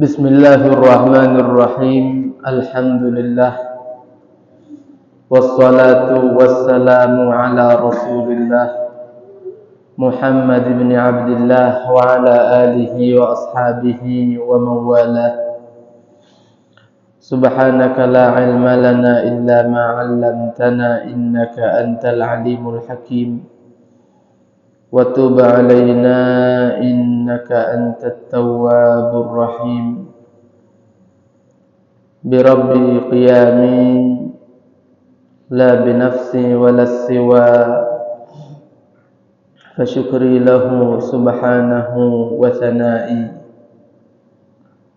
Bismillahirrahmanirrahim. Alhamdulillah. Wassalatu wassalamu ala Rasulillah Muhammad ibn Abdullah wa ala alihi wa ashabihi wa mawalah. Subhanaka la ilma lana illa ma 'allamtana innaka antal alimul hakim. Wa tub 'alaina innaka antat tawwabur rahim. Bi rabbi qiyami la bi nafsi wala siwa fa syukri lahu subhanahu wa thana'i.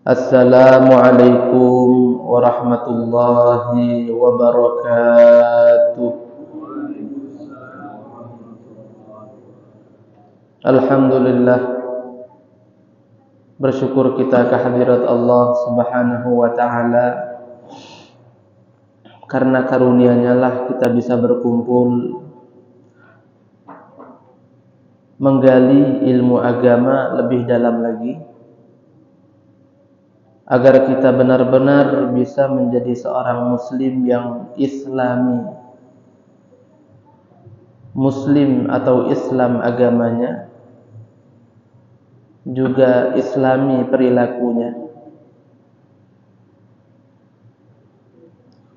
Assalamu alaikum warahmatullahi wabarakatuh. Alhamdulillah, bersyukur kita kehadirat Allah subhanahu wa ta'ala, karena karunia-Nya lah kita bisa berkumpul menggali ilmu agama lebih dalam lagi, agar kita benar-benar bisa menjadi seorang muslim yang islami, muslim atau Islam agamanya, juga islami perilakunya.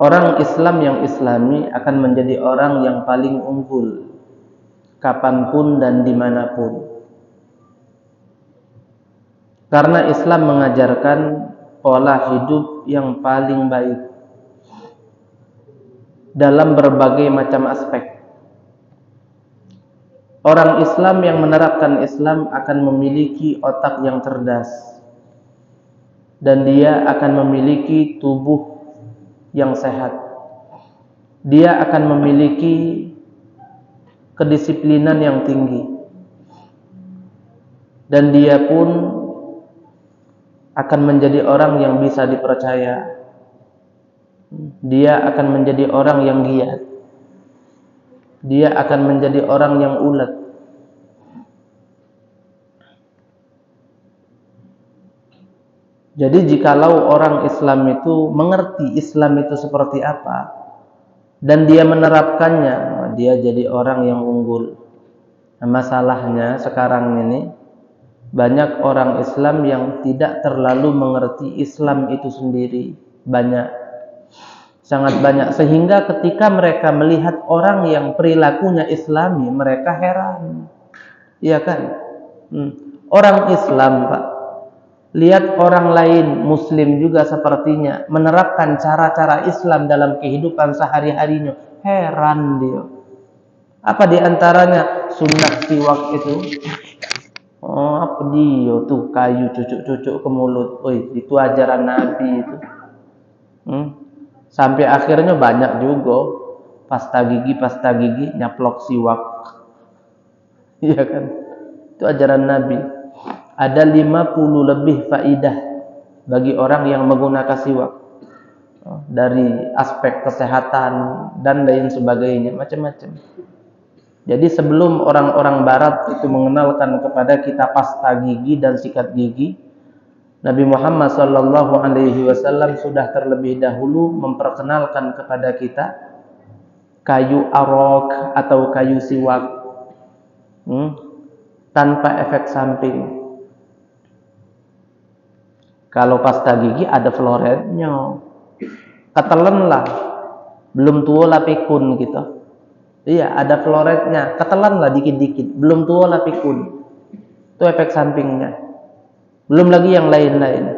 Orang Islam yang islami akan menjadi orang yang paling unggul kapanpun dan dimanapun, karena Islam mengajarkan pola hidup yang paling baik dalam berbagai macam aspek. Orang Islam yang menerapkan Islam akan memiliki otak yang cerdas, dan dia akan memiliki tubuh yang sehat. Dia akan memiliki kedisiplinan yang tinggi, dan dia pun akan menjadi orang yang bisa dipercaya. Dia akan menjadi orang yang giat. Dia akan menjadi orang yang ulet. Jadi jikalau orang Islam itu mengerti Islam itu seperti apa dan dia menerapkannya, dia jadi orang yang unggul. Nah, masalahnya sekarang ini banyak orang Islam yang tidak terlalu mengerti Islam itu sendiri. Banyak, sangat banyak, sehingga ketika mereka melihat orang yang perilakunya Islami, mereka heran. Iya kan? Orang Islam, Pak, lihat orang lain Muslim juga sepertinya menerapkan cara-cara Islam dalam kehidupan sehari-harinya, heran dia. Apa diantaranya? Sunnah siwak itu. Oh, apa dia tuh, kayu cucuk-cucuk ke mulut. Itu ajaran Nabi itu. Sampai akhirnya banyak juga pasta gigi nyaplok siwak. Iya kan? Itu ajaran Nabi. Ada 50 lebih faidah bagi orang yang menggunakan siwak, dari aspek kesehatan dan lain sebagainya, macam-macam. Jadi sebelum orang-orang barat itu mengenalkan kepada kita pasta gigi dan sikat gigi, Nabi Muhammad SAW sudah terlebih dahulu memperkenalkan kepada kita kayu arok atau kayu siwak, tanpa efek samping. Kalau pasta gigi ada floretnya, ketelan lah, belum tua lah pikun gitu. Iya, ada floretnya, ketelan lah dikit-dikit, belum tua lah pikun. Itu efek sampingnya. Belum lagi yang lain-lain.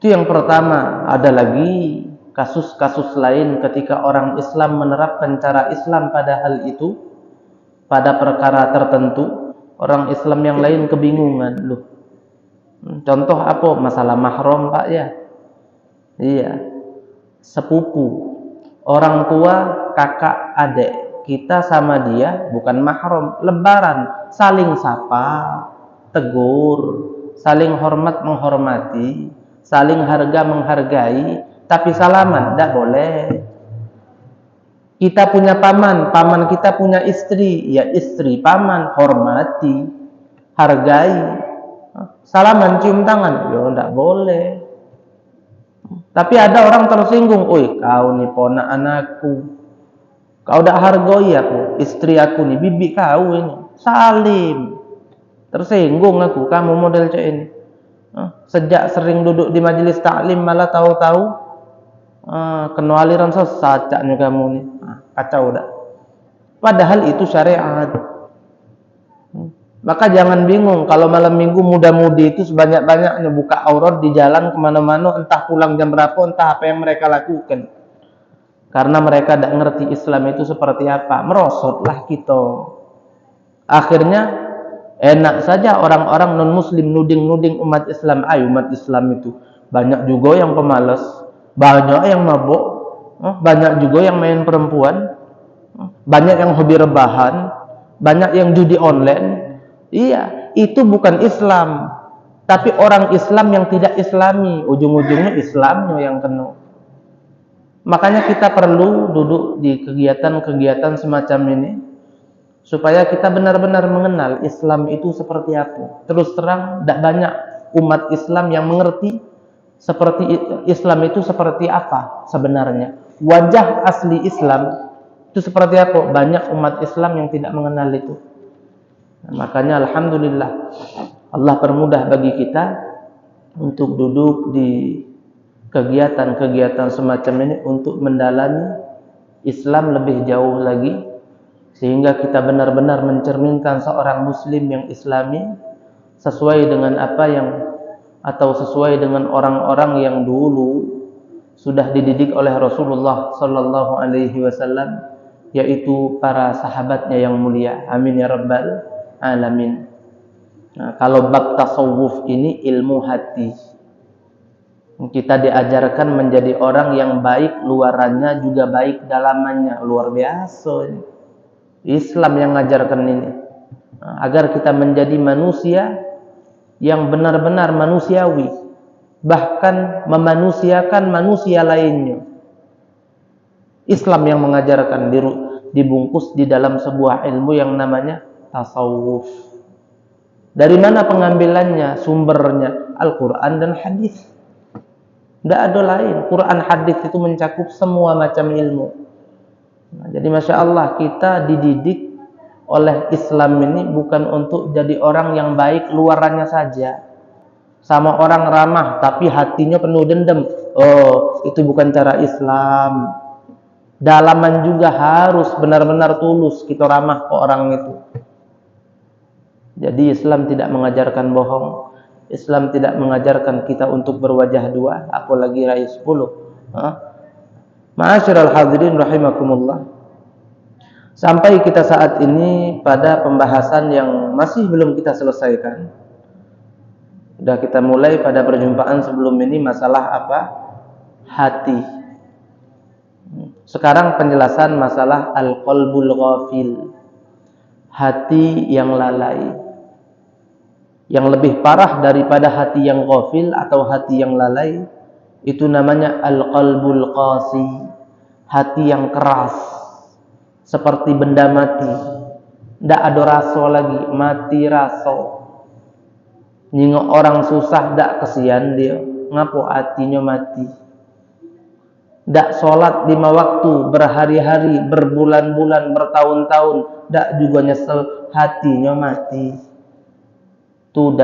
Itu yang pertama. Ada lagi kasus-kasus lain ketika orang Islam menerapkan cara Islam pada hal itu, pada perkara tertentu, orang Islam yang lain kebingungan. Loh, contoh apa? Masalah mahram, Pak, ya? Iya. Sepupu, orang tua, kakak, adik, kita sama dia bukan mahram. Lebaran, saling sapa, tegur, saling hormat menghormati, saling harga menghargai, tapi salaman tidak boleh. Kita punya paman, paman kita punya istri, ya istri paman, hormati, hargai. Salaman, cium tangan, yo ndak boleh. Tapi ada orang tersinggung, "Oi, kau nih ponakan aku. Kau ndak hargoi aku, istri aku nih, bibi kau ini. Salim." Tersinggung aku, kamu model cek ini. Sejak sering duduk di majelis taklim malah tahu-tahu kena aliran sesat caknya kamu nih. Kacau dah. Padahal itu syariat. Maka jangan bingung kalau malam minggu muda-mudi itu sebanyak-banyaknya buka aurat di jalan kemana-mana, entah pulang jam berapa, entah apa yang mereka lakukan. Karena mereka tidak ngerti Islam itu seperti apa. Merosotlah kita. Akhirnya enak saja orang-orang non-muslim nuding-nuding umat Islam. Umat Islam itu banyak juga yang pemalas, banyak yang mabuk, banyak juga yang main perempuan, banyak yang hobi rebahan, banyak yang judi online. Iya, itu bukan Islam, tapi orang Islam yang tidak Islami. Ujung-ujungnya Islamnya yang kena. Makanya kita perlu duduk di kegiatan-kegiatan semacam ini supaya kita benar-benar mengenal Islam itu seperti apa. Terus terang, tidak banyak umat Islam yang mengerti seperti Islam itu seperti apa sebenarnya. Wajah asli Islam itu seperti apa? Banyak umat Islam yang tidak mengenal itu. Makanya alhamdulillah Allah permudah bagi kita untuk duduk di kegiatan-kegiatan semacam ini untuk mendalami Islam lebih jauh lagi, sehingga kita benar-benar mencerminkan seorang muslim yang islami sesuai dengan apa yang atau sesuai dengan orang-orang yang dulu sudah dididik oleh Rasulullah sallallahu alaihi wasallam, yaitu para sahabatnya yang mulia. Amin ya rabbal alamin. Nah, kalau bab tasawuf ini ilmu hati. Kita diajarkan menjadi orang yang baik luarannya juga baik dalamannya. Luar biasa ini. Islam yang mengajarkan ini. Nah, agar kita menjadi manusia yang benar-benar manusiawi, bahkan memanusiakan manusia lainnya. Islam yang mengajarkan dibungkus di dalam sebuah ilmu yang namanya tasawuf. Dari mana pengambilannya? Sumbernya Al-Quran dan hadis. Tidak ada lain. Quran hadis itu mencakup semua macam ilmu. Nah, jadi Masya Allah, kita dididik oleh Islam ini bukan untuk jadi orang yang baik luarannya saja. Sama orang ramah tapi hatinya penuh dendam. Oh, itu bukan cara Islam. Dalaman juga harus benar-benar tulus kita ramah ke orang itu. Jadi Islam tidak mengajarkan bohong. Islam tidak mengajarkan kita untuk berwajah dua, apalagi raih 10. Ma'asyiral hadirin rahimakumullah. Sampai kita saat ini pada pembahasan yang masih belum kita selesaikan. Sudah kita mulai pada perjumpaan sebelum ini masalah apa? Hati. Sekarang penjelasan masalah al-qalbul ghafil. Hati yang lalai. Yang lebih parah daripada hati yang ghafil atau hati yang lalai, itu namanya al-qalbul qasi. Hati yang keras, seperti benda mati. Tidak ada rasa lagi, mati rasa. Nyingok orang susah, tidak kesian dia. Ngapo hatinya mati. Tidak sholat 5 waktu, berhari-hari, berbulan-bulan, bertahun-tahun, tidak juga nyesel, hatinya mati. Itu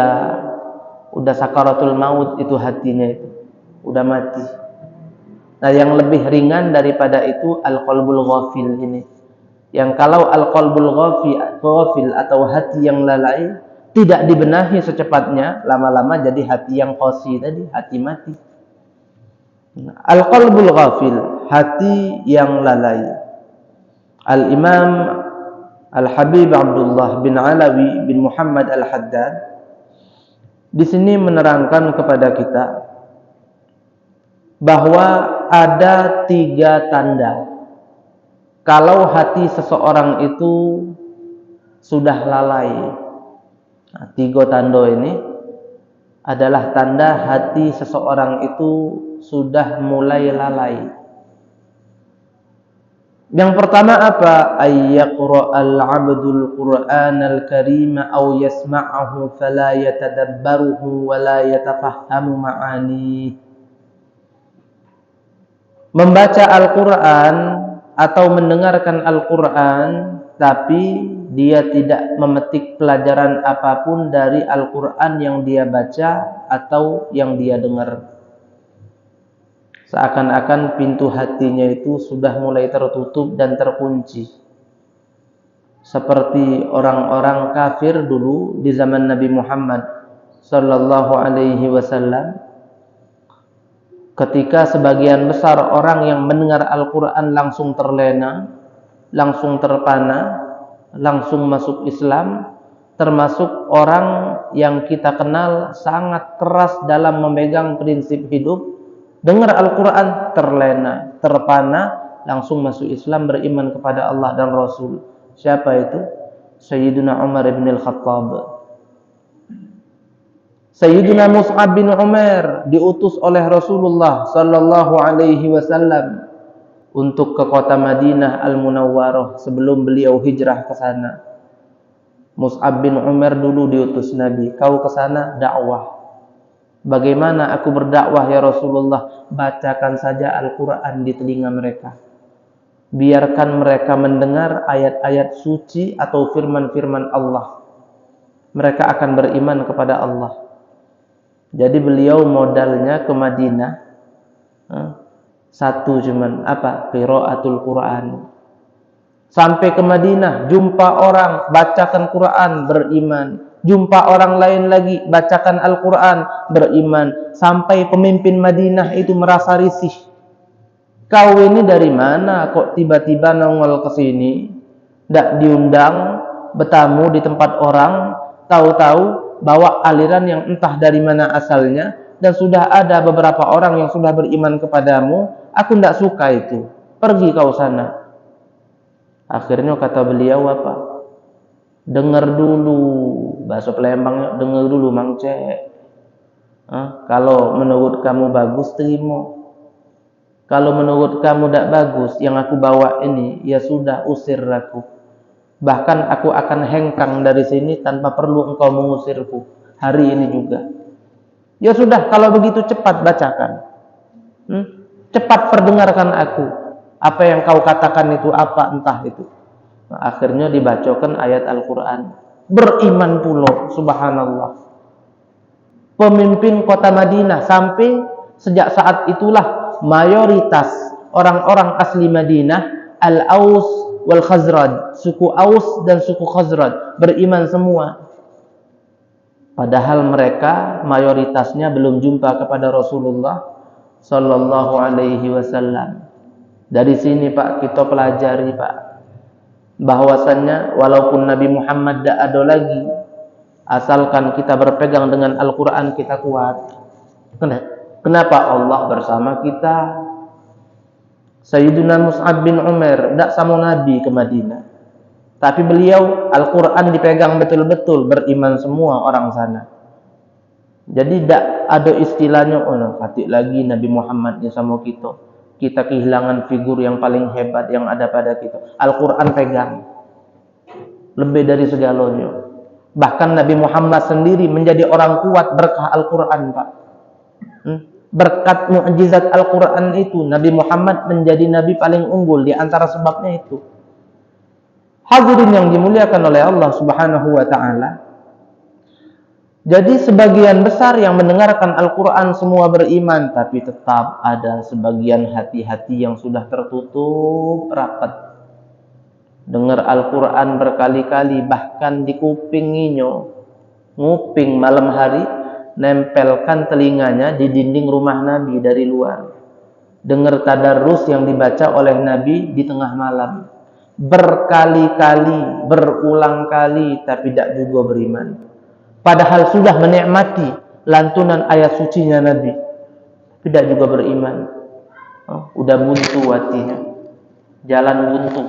udah sakaratul maut itu hatinya itu. Udah mati. Nah, yang lebih ringan daripada itu al-qalbul ghafil ini. Yang kalau al-qalbul ghafil atau hati yang lalai tidak dibenahi secepatnya, lama-lama jadi hati yang qasi tadi, hati mati. Al-qalbul ghafil, hati yang lalai. Al-Imam Al-Habib Abdullah bin Alawi bin Muhammad Al-Haddad di sini menerangkan kepada kita bahwa ada 3 tanda kalau hati seseorang itu sudah lalai. Nah, 3 tanda ini adalah tanda hati seseorang itu sudah mulai lalai. Yang pertama apa? Ayyaqra'al 'abdul Qur'anal karima aw yasma'ahu fala yatadabbaruhu wa la yatafahhamu ma'ani. Membaca Al-Qur'an atau mendengarkan Al-Qur'an tapi dia tidak memetik pelajaran apapun dari Al-Qur'an yang dia baca atau yang dia dengar. Seakan-akan pintu hatinya itu sudah mulai tertutup dan terkunci. Seperti orang-orang kafir dulu di zaman Nabi Muhammad sallallahu alaihi wasallam, ketika sebagian besar orang yang mendengar Al-Qur'an langsung terlena, langsung terpana, langsung masuk Islam, termasuk orang yang kita kenal sangat keras dalam memegang prinsip hidup. Dengar Al-Quran, terlena, terpana, langsung masuk Islam, beriman kepada Allah dan Rasul. Siapa itu? Sayyidina Umar bin Al-Khattab. Sayyidina Mus'ab bin Umar diutus oleh Rasulullah sallallahu alaihi wasallam untuk ke kota Madinah Al-Munawwarah sebelum beliau hijrah ke sana. Mus'ab bin Umar dulu diutus Nabi, kau ke sana dakwah. Bagaimana aku berdakwah ya Rasulullah? Bacakan saja Al-Quran di telinga mereka. Biarkan mereka mendengar ayat-ayat suci atau firman-firman Allah. Mereka akan beriman kepada Allah. Jadi beliau modalnya ke Madinah. Satu cuman apa? Qiraatul Quran. Sampai ke Madinah, jumpa orang, bacakan Quran, beriman. Jumpa orang lain lagi, bacakan Al-Quran, beriman. Sampai pemimpin Madinah itu merasa risih. Kau ini dari mana kok tiba-tiba nongol ke sini? Tidak diundang, bertamu di tempat orang, tahu-tahu bawa aliran yang entah dari mana asalnya, dan sudah ada beberapa orang yang sudah beriman kepadamu. Aku tidak suka itu. Pergi kau sana. Akhirnya kata beliau apa? Dengar dulu, bahasa Palembangnya, dengar dulu Mang Cek. Kalau menurut kamu bagus, terima. Kalau menurut kamu tidak bagus, yang aku bawa ini, ya sudah, usir aku. Bahkan aku akan hengkang dari sini tanpa perlu engkau mengusirku. Hari ini juga. Ya sudah, kalau begitu cepat bacakan. Cepat perdengarkan aku. Apa yang kau katakan itu apa, entah itu. Nah, akhirnya dibacakan ayat Al-Quran. Beriman pula, subhanallah. Pemimpin kota Madinah, sampai sejak saat itulah mayoritas orang-orang asli Madinah, Al-Aus wal Khazraj, suku Aus dan suku Khazraj, beriman semua. Padahal mereka mayoritasnya belum jumpa kepada Rasulullah sallallahu alaihi wasallam. Dari sini Pak, kita pelajari Pak, bahwasannya walaupun Nabi Muhammad tidak ada lagi, asalkan kita berpegang dengan Al-Quran, kita kuat. Kenapa? Allah bersama kita. Sayyidina Mus'ab bin Umar tidak sama Nabi ke Madinah, tapi beliau Al-Quran dipegang betul-betul, beriman semua orang sana. Jadi tidak ada istilahnya, hati lagi Nabi Muhammad sama kita. Kita kehilangan figur yang paling hebat yang ada pada kita. Al-Quran pegang. Lebih dari segalanya. Bahkan Nabi Muhammad sendiri menjadi orang kuat berkah Al-Quran, Pak. Berkat mukjizat Al-Quran itu, Nabi Muhammad menjadi Nabi paling unggul. Di antara sebabnya itu. Hadirin yang dimuliakan oleh Allah Subhanahu wa Ta'ala. Jadi sebagian besar yang mendengarkan Al-Quran semua beriman, tapi tetap ada sebagian hati-hati yang sudah tertutup rapat. Dengar Al-Quran berkali-kali, bahkan di kupinginya, nguping malam hari, nempelkan telinganya di dinding rumah Nabi dari luar. Dengar tadarus yang dibaca oleh Nabi di tengah malam. Berkali-kali, berulang kali, tapi tidak juga beriman. Padahal sudah menikmati lantunan ayat sucinya Nabi, tidak juga beriman. Udah buntu hatinya, jalan buntu.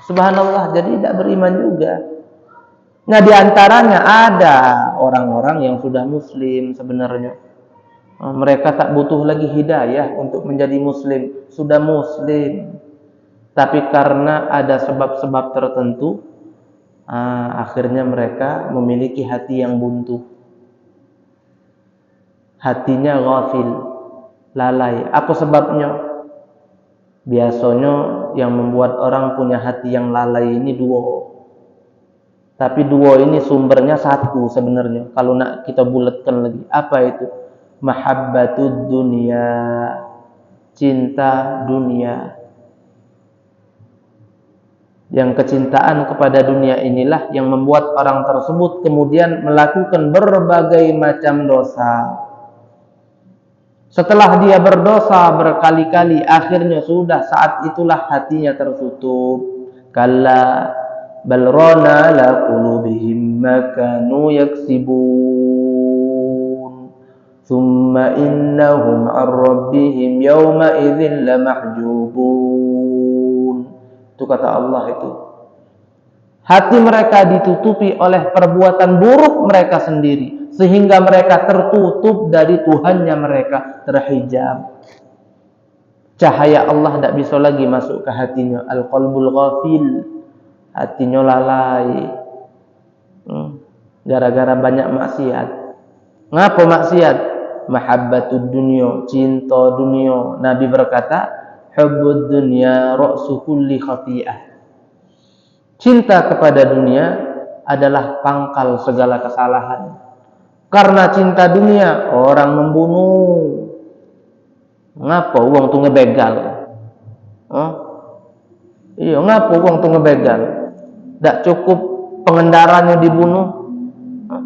Subhanallah, jadi tidak beriman juga. Nah, diantaranya ada orang-orang yang sudah muslim sebenarnya, Mereka tak butuh lagi hidayah untuk menjadi muslim, sudah muslim. Tapi karena ada sebab-sebab tertentu, akhirnya mereka memiliki hati yang buntu. Hatinya ghafil, lalai. Apa sebabnya? Biasanya yang membuat orang punya hati yang lalai ini dua. Tapi dua ini sumbernya satu sebenarnya. Kalau nak kita bulatkan lagi, apa itu? Mahabbatud dunia, cinta dunia. Yang kecintaan kepada dunia inilah yang membuat orang tersebut kemudian melakukan berbagai macam dosa. Setelah dia berdosa berkali-kali, akhirnya sudah saat itulah hatinya tertutup. Kalla bal rana la qulubihim ma kanu yaksibun thumma innahum 'an rabbihim yawma idzin lamahjubun. Itu kata Allah itu. Hati mereka ditutupi oleh perbuatan buruk mereka sendiri, sehingga mereka tertutup dari Tuhannya mereka, terhijab. Cahaya Allah tidak bisa lagi masuk ke hatinya. Al-qalbul ghafil, hatinya lalai. Gara-gara banyak maksiat. Ngapa maksiat? Mahabbatud dunya, cinta dunia. Nabi berkata, hubbud dunya ra'su kulli khati'ah. Cinta kepada dunia adalah pangkal segala kesalahan. Karena cinta dunia, orang membunuh. Ngapa uang tu ngebegal? Iya, ngapa uang tu ngebegal? Tak cukup pengendaranya dibunuh,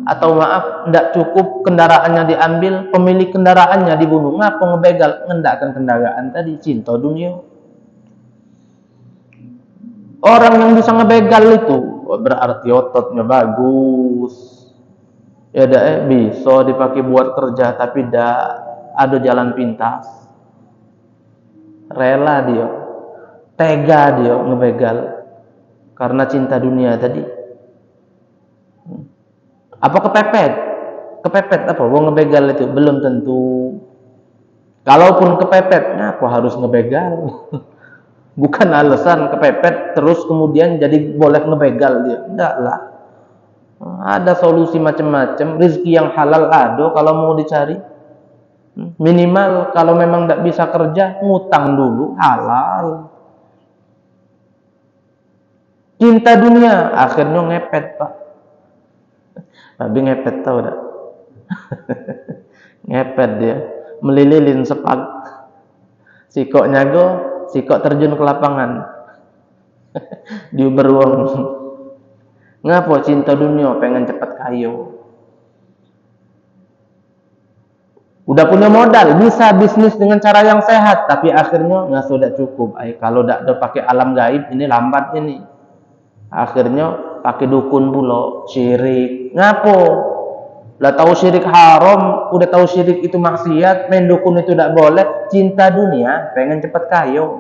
atau maaf, tak cukup kendaraannya diambil, pemilik kendaraannya dibunuh. Ngapa ngebegal? Ngendakkan kendaraan tadi, cinta dunia. Orang yang bisa ngebegal itu berarti ototnya bagus. Ya bisa dipakai buat kerja, tapi dak ada jalan pintas. Rela dia, tega dia ngebegal karena cinta dunia tadi. Apa kepepet? Kepepet apa? Wong ngebegal itu belum tentu. Kalaupun kepepet, aku harus ngebegal. Bukan alasan kepepet terus kemudian jadi boleh ngebegal dia. Enggak lah. Ada solusi macam-macam. Rezeki yang halal ada kalau mau dicari. Minimal kalau memang tidak bisa kerja, ngutang dulu, halal. Cinta dunia akhirnya ngepet, Pak. Tapi ngepet tahu tak? Ngepet dia, melililin sepak. Sikok nyago, sikok terjun ke lapangan. Dia beruang. Ngapa cinta dunia pengen cepat kaya? Udah punya modal, bisa bisnis dengan cara yang sehat, tapi akhirnya nggak sudah cukup. Kalau tidak pakai alam gaib ini lambat ini. Akhirnya pakai dukun pula, syirik. Ngapo? Lah tahu syirik haram, udah tahu syirik itu maksiat, main dukun itu tidak boleh. Cinta dunia, pengen cepat kaya.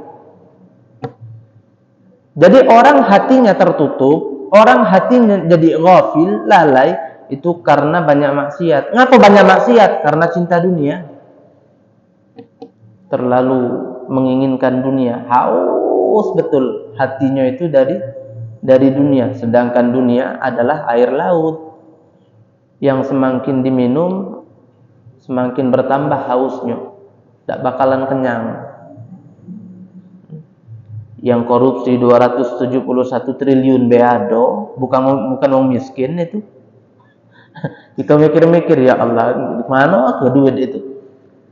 Jadi orang hatinya tertutup, orang hatinya jadi ghafil, lalai, itu karena banyak maksiat. Ngapa banyak maksiat? Karena cinta dunia. Terlalu menginginkan dunia, haus betul hatinya itu dari dunia. Sedangkan dunia adalah air laut yang semakin diminum semakin bertambah hausnya, tidak bakalan kenyang. Yang korupsi 271 triliun beado, bukan orang miskin itu. Kita mikir-mikir, ya Allah, mana ke duit itu?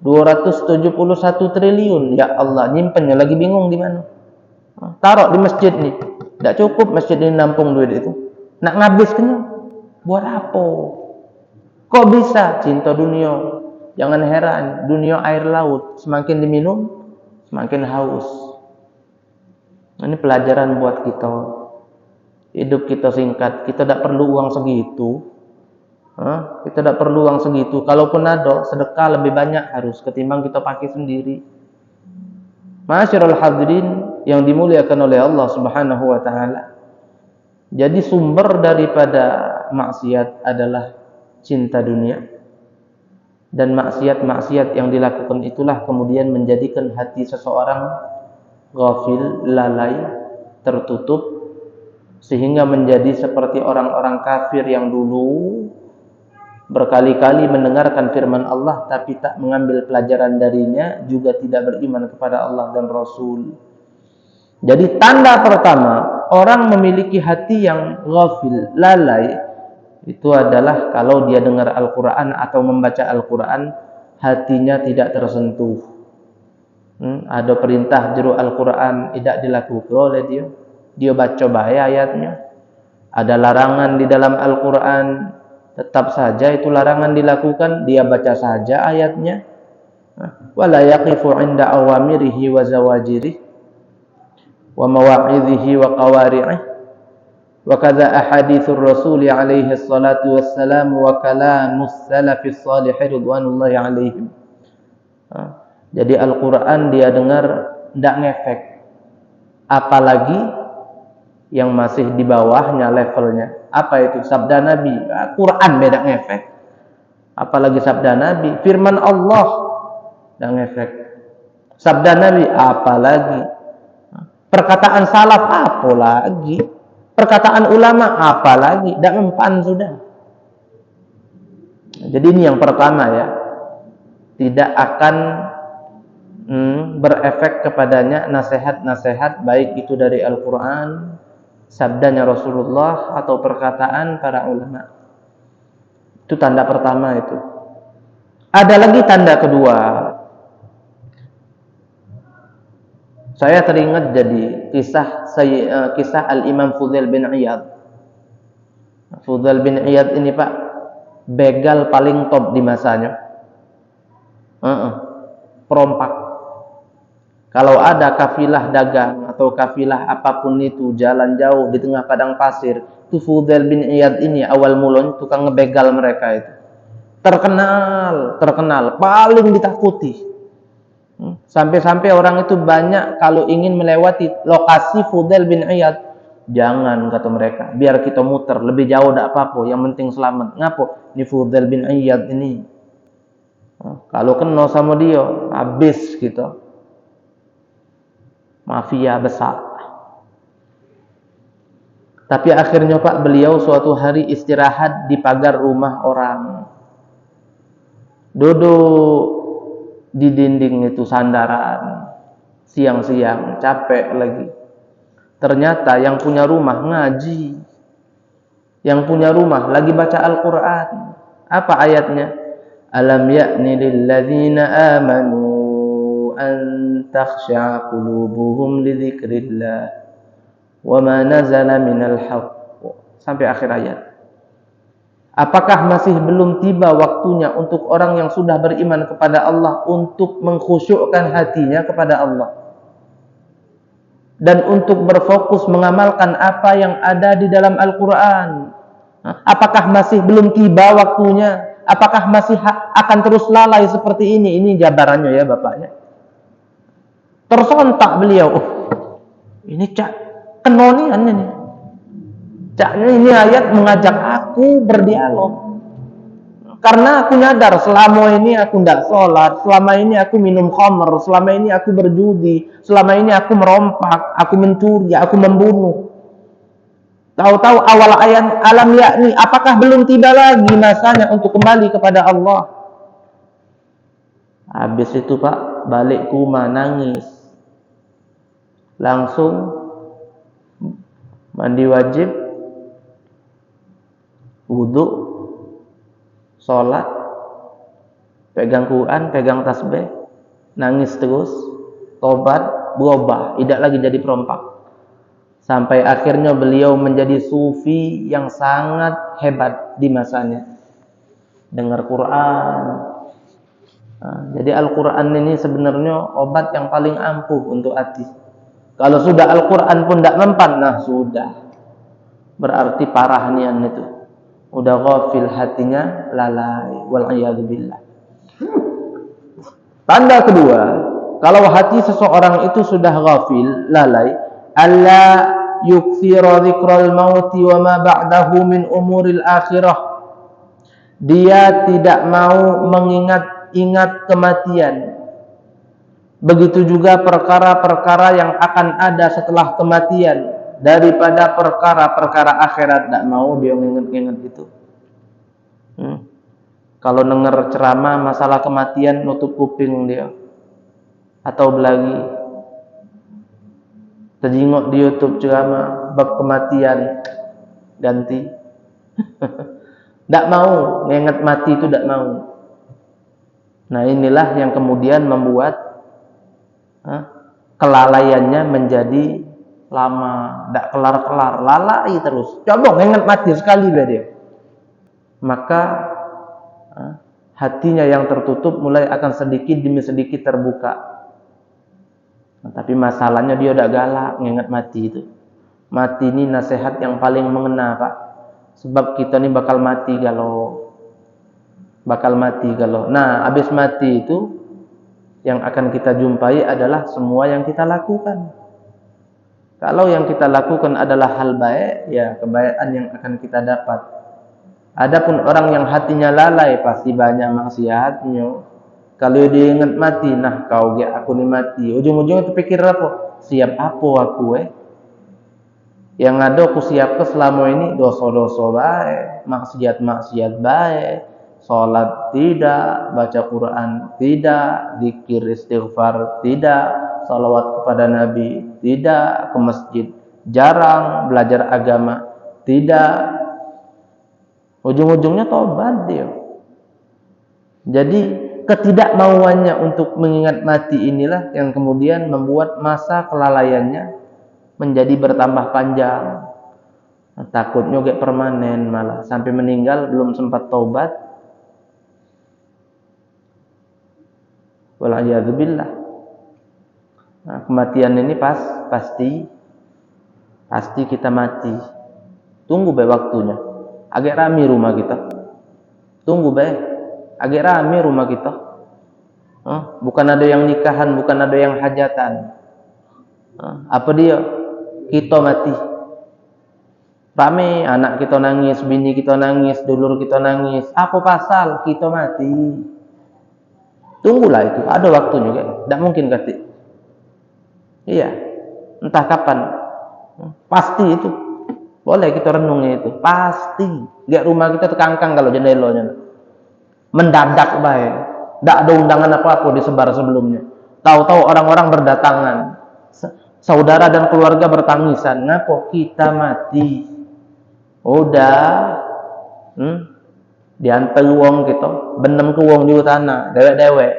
271 triliun, ya Allah, nyimpennya lagi bingung di mana. Taruh di masjid nih, tidak cukup masjid ini nampung duit itu. Nak ngabiskannya, buat apa? Kok bisa? Cinta dunia. Jangan heran, dunia air laut, semakin diminum, semakin haus. Ini pelajaran buat kita. Hidup kita singkat, kita tidak perlu uang segitu. Kita tidak perlu uang segitu. Kalaupun ada, sedekah lebih banyak harus ketimbang kita pakai sendiri. Ma'asyiral hadirin yang dimuliakan oleh Allah Subhanahu wa taala. Jadi sumber daripada maksiat adalah cinta dunia. dan maksiat-maksiat yang dilakukan itulah kemudian menjadikan hati seseorang ghafil, lalai, tertutup, sehingga menjadi seperti orang-orang kafir yang dulu berkali-kali mendengarkan firman Allah tapi tak mengambil pelajaran darinya, juga tidak beriman kepada Allah dan Rasul. Jadi tanda pertama orang memiliki hati yang ghafil, lalai, itu adalah kalau dia dengar Al-Quran atau membaca Al-Quran, hatinya tidak tersentuh. Ada perintah juru Al-Quran tidak dilakukan oleh dia baca baik ayatnya. Ada larangan di dalam Al-Quran, tetap saja itu larangan dilakukan, dia baca saja ayatnya. Wala yaqifu 'inda awamirihi wa zawajirihi wa mawa'idhihi wa qawari'ihi wa kadza ahaditsur rasul alaihi salatu wassalam wa kalamus salafis salih ridwanullahi alaihim. Jadi Al-Quran dia dengar tidak ngefek, apalagi yang masih di bawahnya levelnya. Apa itu? Sabda Nabi. Quran beda ngefek, apalagi sabda Nabi. Firman Allah tidak ngefek, sabda Nabi apalagi. Perkataan salaf apalagi, perkataan ulama apalagi, tidak mempan sudah. Jadi ini yang pertama ya, tidak akan berefek kepadanya nasihat-nasihat baik itu dari Al-Quran, sabdanya Rasulullah, atau perkataan para ulama. Itu tanda pertama itu. Ada lagi tanda kedua. Saya teringat jadi kisah Al-Imam Fudail bin Iyad. Fudail bin Iyad ini Pak, begal paling top di masanya. Perompak. Kalau ada kafilah dagang atau kafilah apapun itu jalan jauh di tengah padang pasir, itu Fudail bin Iyad ini awal mulanya tukang ngebegal mereka itu. Terkenal, paling ditakuti. Sampai-sampai orang itu banyak kalau ingin melewati lokasi Fudail bin Iyad, jangan kata mereka, biar kita muter lebih jauh tidak apa-apa, yang penting selamat. Ngapo? Ini Fudail bin Iyad ini. Kalau kena sama dia, habis gitu. Mafia besar. Tapi akhirnya Pak, beliau suatu hari istirahat di pagar rumah orang. Duduk di dinding itu sandaran. Siang-siang, capek lagi. Ternyata yang punya rumah ngaji. Yang punya rumah lagi baca Al-Quran. Apa ayatnya? Alam ya'ni lilladzina amanu an takhsha'a qulubuhum li dzikrillah wa ma nazala minal haqq, sampai akhir ayat. Apakah masih belum tiba waktunya untuk orang yang sudah beriman kepada Allah untuk mengkhusyukkan hatinya kepada Allah dan untuk berfokus mengamalkan apa yang ada di dalam Al-Quran? Apakah masih belum tiba waktunya? Apakah masih akan terus lalai seperti ini? Ini jabarannya ya Bapaknya. Tersontak beliau, ini cak kenonian ini. Caknya ini ayat mengajak aku berdialog. Karena aku nyadar selama ini aku tidak sholat, selama ini aku minum khamr, selama ini aku berjudi, selama ini aku merompak, aku mencuri, aku membunuh. Tahu-tahu awal ayat alam yakni, apakah belum tiba lagi masanya untuk kembali kepada Allah? Habis itu Pak, balik ke rumah nangis. Langsung mandi wajib, wudhu, sholat, pegang Quran, pegang tasbih, nangis terus, tobat, berubah, tidak lagi jadi perompak. Sampai akhirnya beliau menjadi sufi yang sangat hebat di masanya. Dengar Quran. Jadi Al-Quran ini sebenarnya obat yang paling ampuh untuk hati. Kalau sudah Al-Quran pun tidak mempan, nah sudah. Berarti parah nian itu. Udah ghafil hatinya, lalai. Wal'iyadzubillah. Tanda kedua, kalau hati seseorang itu sudah ghafil, lalai, alla yukthira dzikral mauti wa ma ba'dahu min umuril akhirah. Dia tidak mau mengingat-ingat kematian. Begitu juga perkara-perkara yang akan ada setelah kematian, daripada perkara-perkara akhirat, tidak mau dia mengingat-ingat itu. Kalau dengar ceramah masalah kematian, nutup kuping dia, atau belagi terjenguk di YouTube ceramah bab kematian, ganti. Tidak mau mengingat mati, itu tidak mau. Nah, inilah yang kemudian membuat kelalaiannya menjadi lama, tidak kelar-kelar, lalai terus. Coba mengingat mati sekali dia, maka hatinya yang tertutup mulai akan sedikit demi sedikit terbuka. Tapi masalahnya dia udah galak mengingat mati itu. Mati ini nasihat yang paling mengena, Pak. Sebab kita ini bakal mati kalau. Nah, habis mati itu yang akan kita jumpai adalah semua yang kita lakukan. Kalau yang kita lakukan adalah hal baik, ya kebaikan yang akan kita dapat. Adapun orang yang hatinya lalai, pasti banyak maksiatnya. Kalau dia ingat mati, nah kau ge aku ni mati. Ujung-ujungnya terpikir apa? Siap apa aku Yang ada aku siap ke selama ini dosa-dosa baik, maksiat-maksiat baik, salat tidak, baca Quran tidak, zikir istighfar tidak, salawat kepada Nabi tidak, ke masjid jarang, belajar agama tidak. Ujung-ujungnya tobat dia. Jadi ketidakmauannya untuk mengingat mati inilah yang kemudian membuat masa kelalaiannya menjadi bertambah panjang. Takutnya kayak permanen, malah sampai meninggal belum sempat taubat. Wal'iyadzubillah. Nah, kematian ini pasti kita mati. Tunggu baik waktunya. Agak rame rumah kita. Tunggu baik. Agak rame rumah kita. Bukan ada yang nikahan, bukan ada yang hajatan. Apa dia? Kita mati. Rame, anak kita nangis, bini kita nangis, dulur kita nangis. Apa pasal? Kita mati. Tunggulah itu, ada waktunya kan? Tidak mungkin kata. Iya, entah kapan. Pasti itu. Boleh kita renungnya itu. Pasti. Lihat rumah kita terkangkang kalau jendelanya. Mendadak baik. Tidak ada undangan apa-apa disebar sebelumnya. Tahu-tahu orang-orang berdatangan. Saudara dan keluarga bertangisan. Ngapa kita mati? Udah. Diantar uang gitu. Benem ke uang di tanah. Dewek-dewek.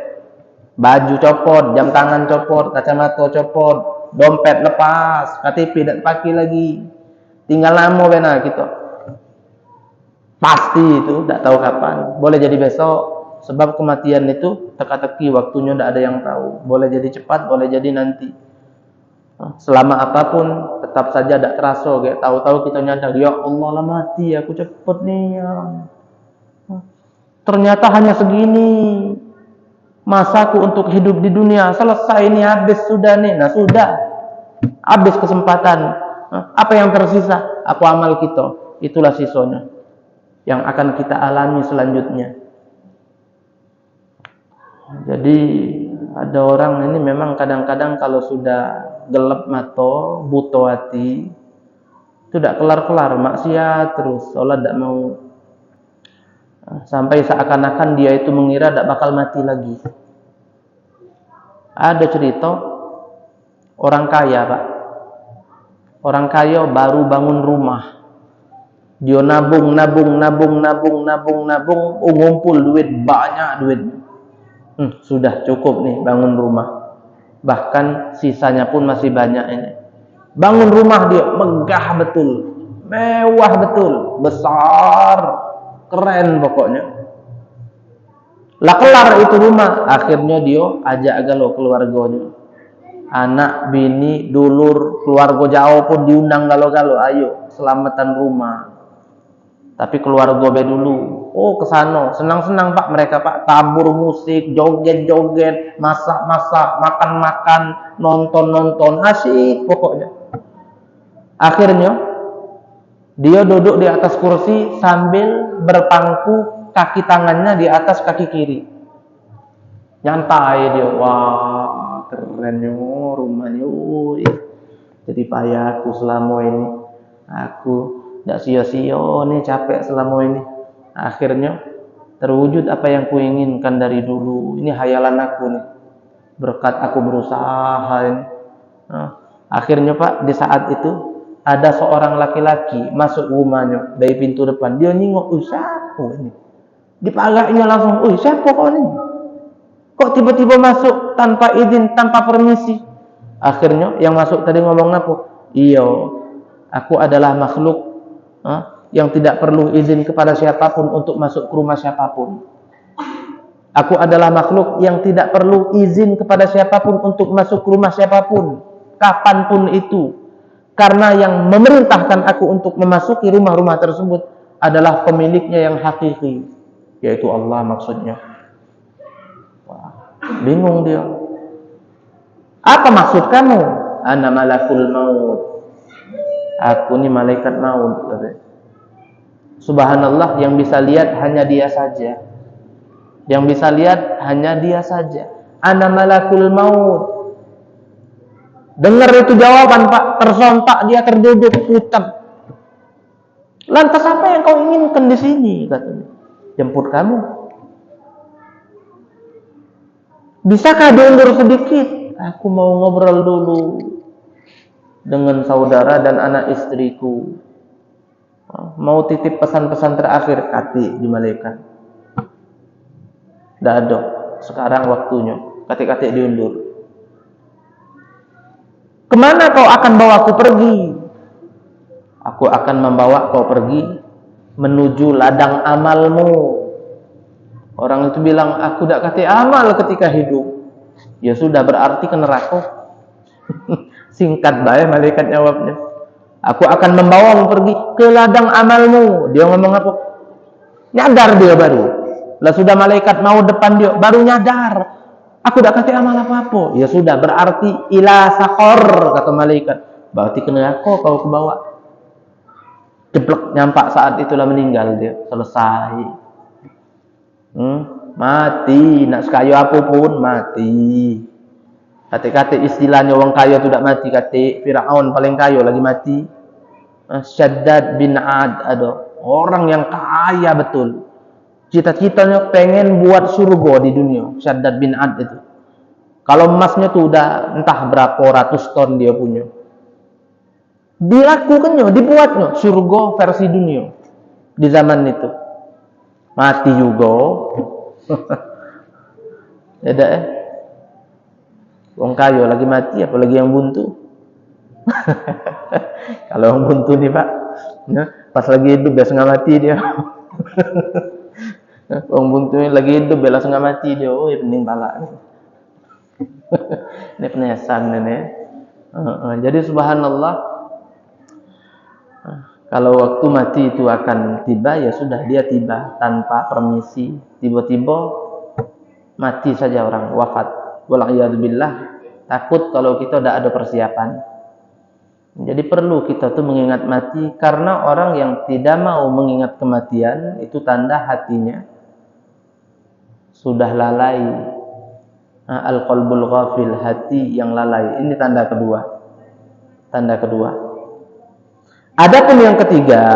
Baju copot, jam tangan copot, kacamata copot, dompet lepas, KTP tidak pakai lagi. Tinggal lama benar gitu. Pasti itu, tidak tahu kapan. Boleh jadi besok. Sebab kematian itu teka-teki, waktunya tidak ada yang tahu. Boleh jadi cepat, boleh jadi nanti. Selama apapun tetap saja tidak terasa. Kayak tahu-tahu kita nyadar, ya Allah lah mati, aku cepet nih ya. Ternyata hanya segini masaku untuk hidup di dunia. Selesai ini, habis sudah nih. Nah sudah, habis kesempatan. Apa yang tersisa? Apa amal kita? Itulah sisanya yang akan kita alami selanjutnya. Jadi ada orang ini memang kadang-kadang kalau sudah gelap mata, buta hati, itu tidak kelar-kelar, maksiat terus, sholat tidak mau. Sampai seakan-akan dia itu mengira tidak bakal mati lagi. Ada cerita orang kaya, Pak. Orang kaya baru bangun rumah. Dia nabung, ngumpul duit, banyak duit. Sudah cukup nih bangun rumah. Bahkan sisanya pun masih banyak ini. Bangun rumah dia megah betul, mewah betul, besar, keren pokoknya. Lah kelar itu rumah, akhirnya dia ajak galau keluarganya. Anak, bini, dulur, keluarga jauh pun diundang galau-galau, ayo selamatan rumah. Tapi keluarga be dulu. Oh, kesana, senang-senang Pak mereka Pak, tabur musik, joget-joget, masak-masak, makan-makan, nonton-nonton, asyik pokoknya. Akhirnya dia duduk di atas kursi sambil berpangku kaki tangannya di atas kaki kiri. Nyantai dia. Wah, keren yo rumahnya. Jadi payah aku selama ini. Aku tidak sia-sia nih capek selama ini. Akhirnya terwujud apa yang kuinginkan dari dulu. Ini hayalan aku nih. Berkat aku berusaha ini. Nah, akhirnya Pak, di saat itu ada seorang laki-laki masuk rumahnya dari pintu depan. Dia nengok, siapa ini? Di pagarnya langsung, siapa kau ini? Kok tiba-tiba masuk tanpa izin, tanpa permisi? Akhirnya yang masuk tadi ngomong apa? Iya, aku adalah makhluk yang tidak perlu izin kepada siapapun untuk masuk ke rumah siapapun. Aku adalah makhluk yang tidak perlu izin kepada siapapun untuk masuk ke rumah siapapun, kapanpun itu. Karena yang memerintahkan aku untuk memasuki rumah-rumah tersebut adalah pemiliknya yang hakiki, yaitu Allah maksudnya. Wah, bingung dia. Apa maksud kamu? Ana malakul maut. Aku ini malaikat maut. Subhanallah, yang bisa lihat hanya dia saja. Yang bisa lihat hanya dia saja. Ana malakul maut. Dengar itu jawaban Pak, tersontak dia, terduduk pucat. Lantas apa yang kau inginkan di sini? Katanya. Jemput kamu. Bisakah diundur sedikit? Aku mau ngobrol dulu dengan saudara dan anak istriku. Mau titip pesan-pesan terakhir, kati di malaikat. Tidak ada. Sekarang waktunya. Kati-kati diundur. Kemana kau akan bawa aku pergi? Aku akan membawa kau pergi menuju ladang amalmu. Orang itu bilang, aku tidak kati amal ketika hidup. Ya sudah, berarti ke neraka. Singkat baik malaikat jawabnya. Aku akan membawamu pergi ke ladang amalmu. Dia ngomong apa? Nyadar dia baru. Lah sudah malaikat mau depan dia, baru nyadar. Aku tidak kasih amal apa-apa. Ya sudah, berarti ila sakhor, kata malaikat. Berarti ke neraka kau kebawa. Jeblek, nyampak saat itulah meninggal dia. Selesai. Mati. Nak sekayu apapun, mati. Kata-kata istilahnya orang kaya tu tak mati. Kata Fir'aun paling kaya lagi mati. Shaddad bin Ad ada. Orang yang kaya betul. Cita-citanya pengen buat surga di dunia. Shaddad bin Ad itu. Kalau emasnya tu udah entah berapa ratus ton dia punya. Dilakukannya, dibuatnya surga versi dunia di zaman itu. Mati juga. Ada wong kaya lagi mati, apalagi yang buntu. Kalau yang buntu nih Pak, pas lagi hidup biasa nggak mati dia. Wong buntu lagi hidup biasa nggak mati dia. Oh, ya pening pala. Ini penesan ini. Jadi subhanallah. Kalau waktu mati itu akan tiba, ya sudah dia tiba tanpa permisi. Tiba-tiba mati saja orang, wafat. Wal'iyadzubillah. Takut kalau kita tidak ada persiapan. Jadi perlu kita tuh mengingat mati, karena orang yang tidak mau mengingat kematian itu tanda hatinya sudah lalai. Al-qalbul ghafil, hati yang lalai. Ini tanda kedua. Tanda kedua. Adapun yang ketiga,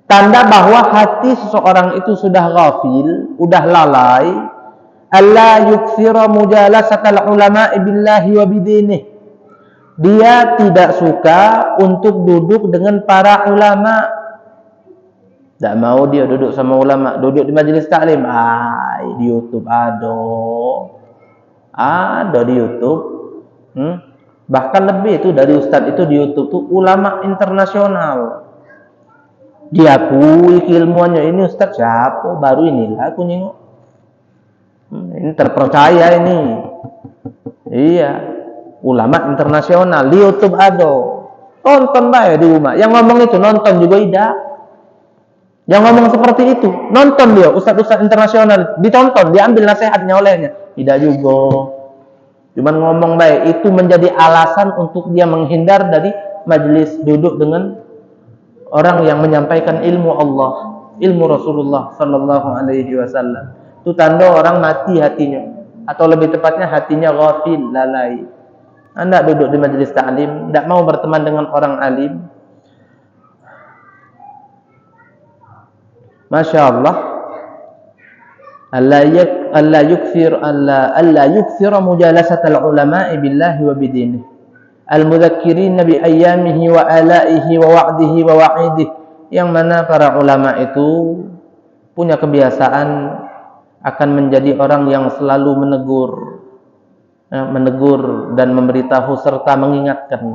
tanda bahwa hati seseorang itu sudah ghafil, sudah lalai, alla yukthira mujalasatal ulama'i billahi wa bidinih. Dia tidak suka untuk duduk dengan para ulama. Tak mau dia duduk sama ulama, duduk di majelis taklim. Di YouTube ada. Ada di YouTube. Bahkan lebih itu dari ustadz itu di YouTube tuh ulama internasional. Diakui keilmuannya. Ini ustadz siapa? Baru inilah aku nyengok. Ini terpercaya ini. Iya. Ulama internasional di YouTube ada. Tonton bae di rumah. Yang ngomong itu nonton juga tidak. Yang ngomong seperti itu nonton dia, ustadz-ustadz internasional, ditonton, diambil nasihatnya olehnya. Tidak juga. Cuman ngomong baik, itu menjadi alasan untuk dia menghindar dari majelis duduk dengan orang yang menyampaikan ilmu Allah. ilmu Rasulullah sallallahu alaihi wasallam. Itu tanda orang mati hatinya, atau lebih tepatnya hatinya ghafil, lalai. Anda duduk di majelis ta'lim, tidak mau berteman dengan orang alim. Masya Allah, alla yukthir mujalasatal ulama'i billahi wa bidinih, al-mudzakkirina bi ayyamihi wa alaihi wa wa'dihi wa wa'idihi, yang mana para ulama itu punya kebiasaan akan menjadi orang yang selalu menegur dan memberitahu serta mengingatkan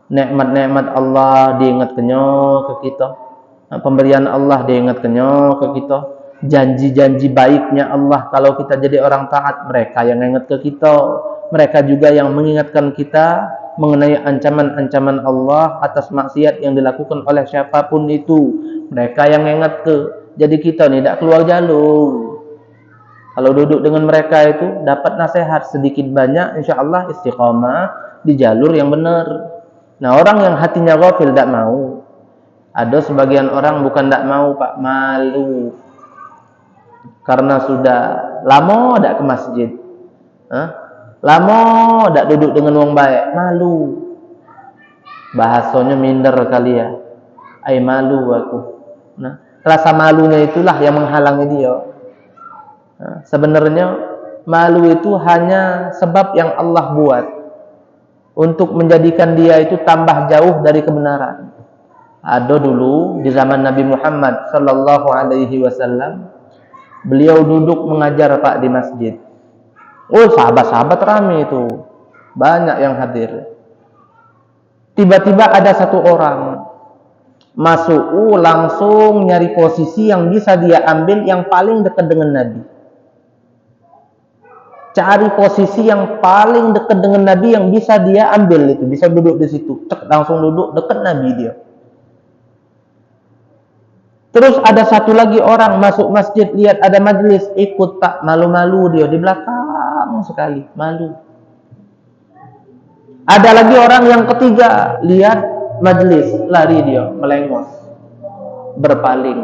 nikmat-nikmat Allah diingatkannya ke kita, pemberian Allah diingatkannya ke kita, janji-janji baiknya Allah kalau kita jadi orang taat, mereka yang ingat ke kita, mereka juga yang mengingatkan kita mengenai ancaman-ancaman Allah atas maksiat yang dilakukan oleh siapapun itu, mereka yang ingat ke. Jadi kita nih tidak keluar jalur. Kalau duduk dengan mereka itu dapat nasihat sedikit banyak, insya Allah istiqamah di jalur yang benar. Nah, orang yang hatinya ghafil tidak mau. Ada sebagian orang bukan tidak mau, Pak, malu. Karena sudah lama tidak ke masjid, lama tidak duduk dengan orang baik, malu. Bahasanya minder kali ya. Ai malu aku. Nah, rasa malunya itulah yang menghalangi dia. Sebenarnya malu itu hanya sebab yang Allah buat untuk menjadikan dia itu tambah jauh dari kebenaran. Ada dulu di zaman Nabi Muhammad sallallahu alaihi wasallam, beliau duduk mengajar, Pak, di masjid. Oh, sahabat-sahabat ramai itu, banyak yang hadir. Tiba-tiba ada satu orang masuk, langsung nyari posisi yang bisa dia ambil yang paling dekat dengan Nabi. Cari posisi yang paling dekat dengan Nabi yang bisa dia ambil itu, bisa duduk di situ. Langsung duduk dekat Nabi dia. Terus ada satu lagi orang masuk masjid, lihat ada majelis, ikut, Pak, malu-malu dia di belakang sekali, malu. Ada lagi orang yang ketiga, lihat majelis, lari dia, melengos, berpaling.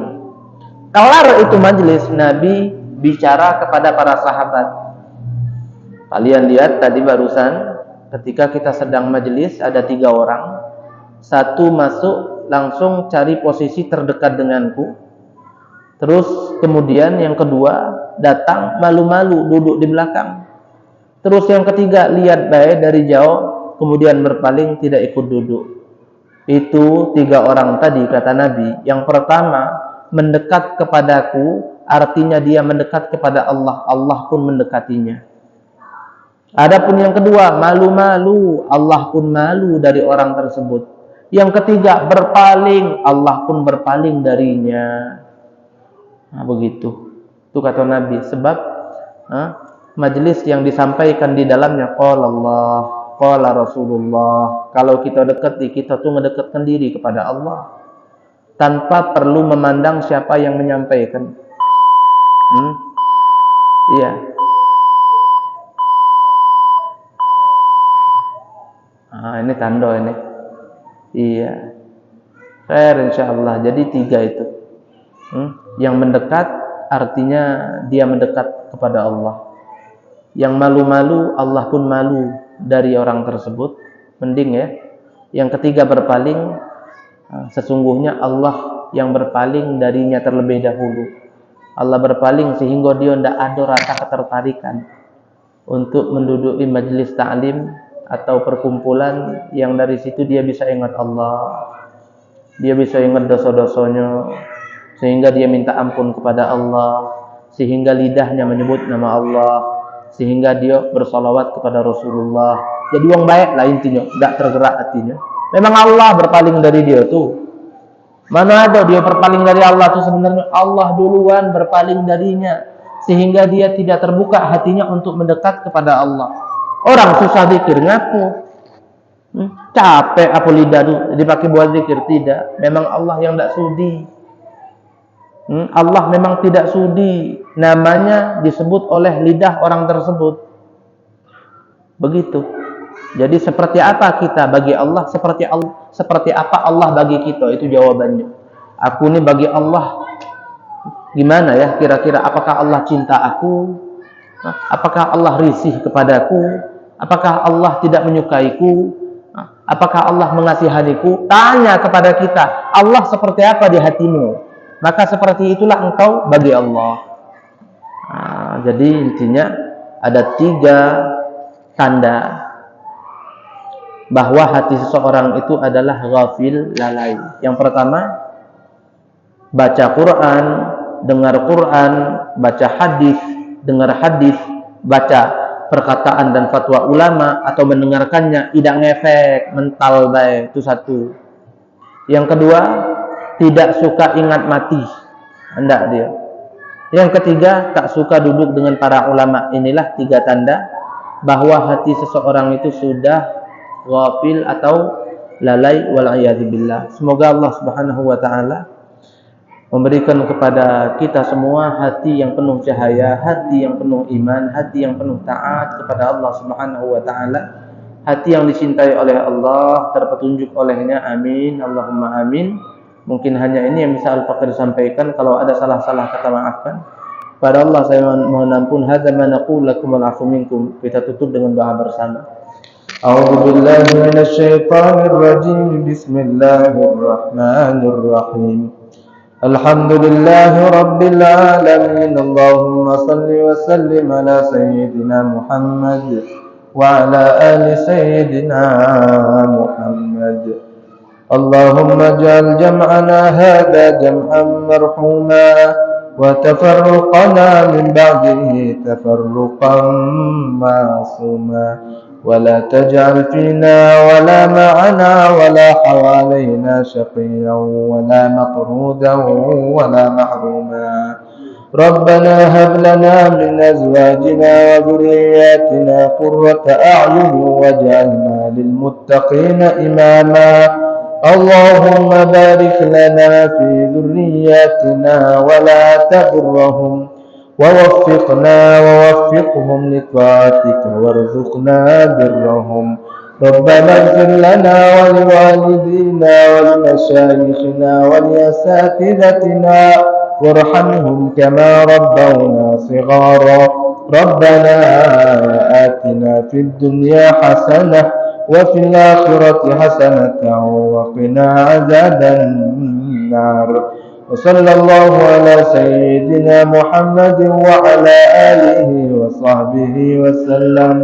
Kelar itu majelis, Nabi bicara kepada para sahabat. Kalian lihat tadi barusan ketika kita sedang majelis ada 3 orang, satu masuk langsung cari posisi terdekat denganku, terus kemudian yang kedua datang malu-malu duduk di belakang, terus yang ketiga lihat baik dari jauh kemudian berpaling tidak ikut duduk. Itu 3 orang tadi, kata Nabi. Yang pertama mendekat kepadaku artinya dia mendekat kepada Allah, Allah pun mendekatinya. Adapun yang kedua, malu-malu, Allah pun malu dari orang tersebut. Yang ketiga, berpaling, Allah pun berpaling darinya. Nah, begitu. Itu kata Nabi. Sebab majelis yang disampaikan di dalamnya qala Allah, qala Rasulullah. Kalau kita dekati, kita tuh mendekatkan diri kepada Allah tanpa perlu memandang siapa yang menyampaikan. Iya. Ini tanda ini. Iya. Khair insyaallah. Jadi 3 itu. Yang mendekat artinya dia mendekat kepada Allah. Yang malu-malu, Allah pun malu dari orang tersebut. Mending ya. Yang ketiga berpaling, sesungguhnya Allah yang berpaling darinya terlebih dahulu. Allah berpaling sehingga dia tidak ada rasa ketertarikan untuk menduduki majelis ta'lim atau perkumpulan yang dari situ dia bisa ingat Allah, dia bisa ingat dosa-dosanya, sehingga dia minta ampun kepada Allah, sehingga lidahnya menyebut nama Allah, sehingga dia bersalawat kepada Rasulullah. Jadi orang baik lah intinya, tidak tergerak hatinya. Memang Allah berpaling dari dia tuh. Mana ada dia berpaling dari Allah tuh, sebenarnya Allah duluan berpaling darinya, sehingga dia tidak terbuka hatinya untuk mendekat kepada Allah. Orang susah zikir ngaku, capek apa lidah tuh dipakai buat zikir? Tidak. Memang Allah yang tidak sudi. Allah memang tidak sudi. Namanya disebut oleh lidah orang tersebut. Begitu. Jadi seperti apa kita bagi Allah, seperti apa Allah bagi kita, itu jawabannya. Aku ini bagi Allah Gimana ya kira-kira, apakah Allah cinta aku? Apakah Allah risih kepadaku? Apakah Allah tidak menyukaiku? Apakah Allah mengasihaniku? Tanya kepada kita, Allah seperti apa di hatimu? Maka seperti itulah engkau bagi Allah. Jadi intinya ada 3 tanda bahwa hati seseorang itu adalah ghafil, lalai. Yang pertama, baca Quran, dengar Quran, baca hadis, dengar hadis, baca perkataan dan fatwa ulama atau mendengarkannya tidak ngefek, mental baik, itu 1. Yang kedua, tidak suka ingat mati, hendak dia. Yang ketiga, tak suka duduk dengan para ulama. Inilah 3 tanda bahwa hati seseorang itu sudah ghafil atau lalai, wal'iyadzubillah. Semoga Allah Subhanahu wa taala memberikan kepada kita semua hati yang penuh cahaya, hati yang penuh iman, hati yang penuh taat kepada Allah Subhanahu wa taala, hati yang dicintai oleh Allah, terpetunjuk olehnya. Amin, Allahumma amin. Mungkin hanya ini yang bisa Al-Fakir sampaikan. Kalau ada salah-salah kata, maafkan. Pada Allah saya mohon ampun. Hadza ma naqulu lakum wal 'afu minkum. Kita tutup dengan doa bersama. A'udzu billahi minasy syaithanir rajim. Bismillahirrahmanirrahim. Alhamdulillahi rabbil alamin. Allahumma salli wa sallim ala sayyidina Muhammad wa ala ali sayyidina Muhammad. Allahumma ij'al jam'ana hadha jam'an marhuma wa tafarruqana min ba'dihi tafarruqan ma'suma wa la taj'al fina wa la ma'ana wa la hawalaina shaqiyyan wa la maqrudan wa la mahruma. ربنا هب لنا من أزواجنا وذرياتنا قرة أعين واجعلنا للمتقين إماما. اللهم بارك لنا في ذرياتنا ولا تضرهم ووفقهم لطاعتك وارزقنا برهم. ربنا اغفر لنا ولوالدينا ولمشايخنا ولأساتذتنا وارحمهم كما ربونا صغارا. ربنا آتنا في الدنيا حسنة وفي الآخرة حسنة وقنا عذاب النار. وصلى الله على سيدنا محمد وعلى آله وصحبه وسلم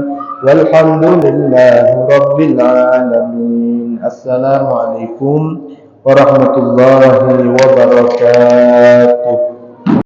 والحمد لله رب العالمين. السلام عليكم warahmatullahi wabarakatuh.